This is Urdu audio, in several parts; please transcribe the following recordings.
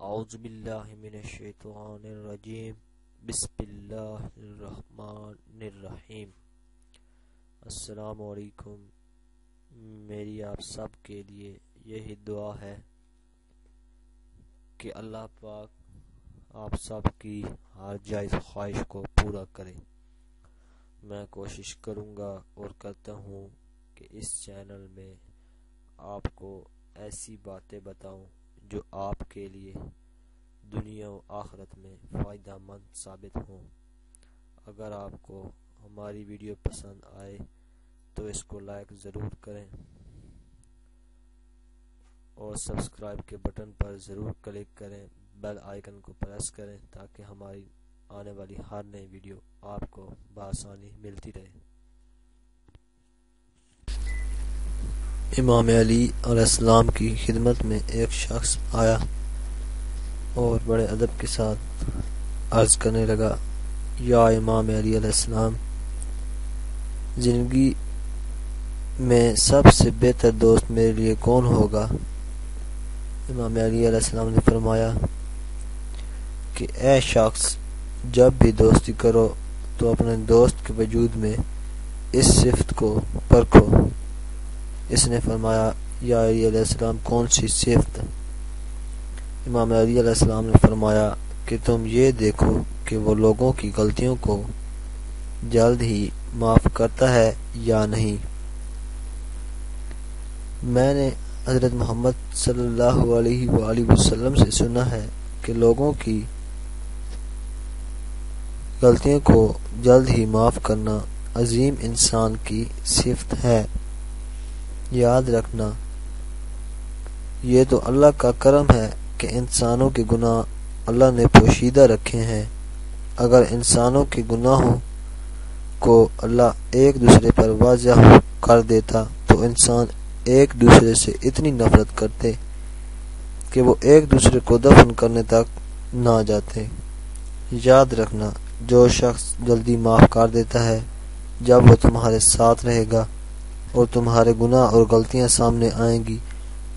اعوذ باللہ من الشیطان الرجیم بسم اللہ الرحمن الرحیم۔ السلام علیکم۔ میری آپ سب کے لیے یہی دعا ہے کہ اللہ پاک آپ سب کی ہر جائز خواہش کو پورا کرے۔ میں کوشش کروں گا اور کرتا ہوں کہ اس چینل میں آپ کو ایسی باتیں بتاؤں جو آپ کے لیے دنیا و آخرت میں فائدہ مند ثابت ہوں۔ اگر آپ کو ہماری ویڈیو پسند آئے تو اس کو لائک ضرور کریں اور سبسکرائب کے بٹن پر ضرور کلک کریں، بیل آئیکن کو پریس کریں تاکہ ہماری آنے والی ہر نئی ویڈیو آپ کو بآسانی ملتی رہے۔ امام علی علیہ السلام کی خدمت میں ایک شخص آیا اور بڑے ادب کے ساتھ عرض کرنے لگا، یا امام علی علیہ السلام، زندگی میں سب سے بہتر دوست میرے لیے کون ہوگا؟ امام علی علیہ السلام نے فرمایا کہ اے شخص، جب بھی دوستی کرو تو اپنے دوست کے وجود میں اس صفت کو پرکھو۔ اس نے فرمایا، یا علی علیہ السلام، کون سی صفت؟ امام علی علیہ السلام نے فرمایا کہ تم یہ دیکھو کہ وہ لوگوں کی غلطیوں کو جلد ہی معاف کرتا ہے یا نہیں۔ میں نے حضرت محمد صلی اللہ علیہ وآلہ وسلم سے سنا ہے کہ لوگوں کی غلطیوں کو جلد ہی معاف کرنا عظیم انسان کی صفت ہے۔ یاد رکھنا، یہ تو اللہ کا کرم ہے کہ انسانوں کے گناہ اللہ نے پوشیدہ رکھے ہیں۔ اگر انسانوں کے گناہوں کو اللہ ایک دوسرے پر واضح کر دیتا تو انسان ایک دوسرے سے اتنی نفرت کرتے کہ وہ ایک دوسرے کو دفن کرنے تک نہ جاتے۔ یاد رکھنا، جو شخص جلدی معاف کر دیتا ہے، جب وہ تمہارے ساتھ رہے گا اور تمہارے گناہ اور غلطیاں سامنے آئیں گی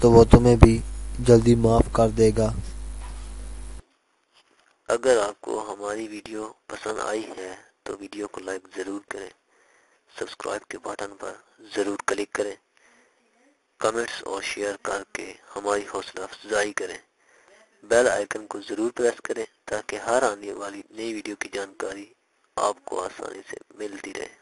تو وہ تمہیں بھی جلدی معاف کر دے گا۔ اگر آپ کو ہماری ویڈیو پسند آئی ہے تو ویڈیو کو لائک ضرور کریں، سبسکرائب کے بٹن پر ضرور کلک کریں، کمنٹس اور شیئر کر کے ہماری حوصلہ افزائی کریں، بیل آئیکن کو ضرور پریس کریں تاکہ ہر آنے والی نئی ویڈیو کی جانکاری آپ کو آسانی سے ملتی رہے۔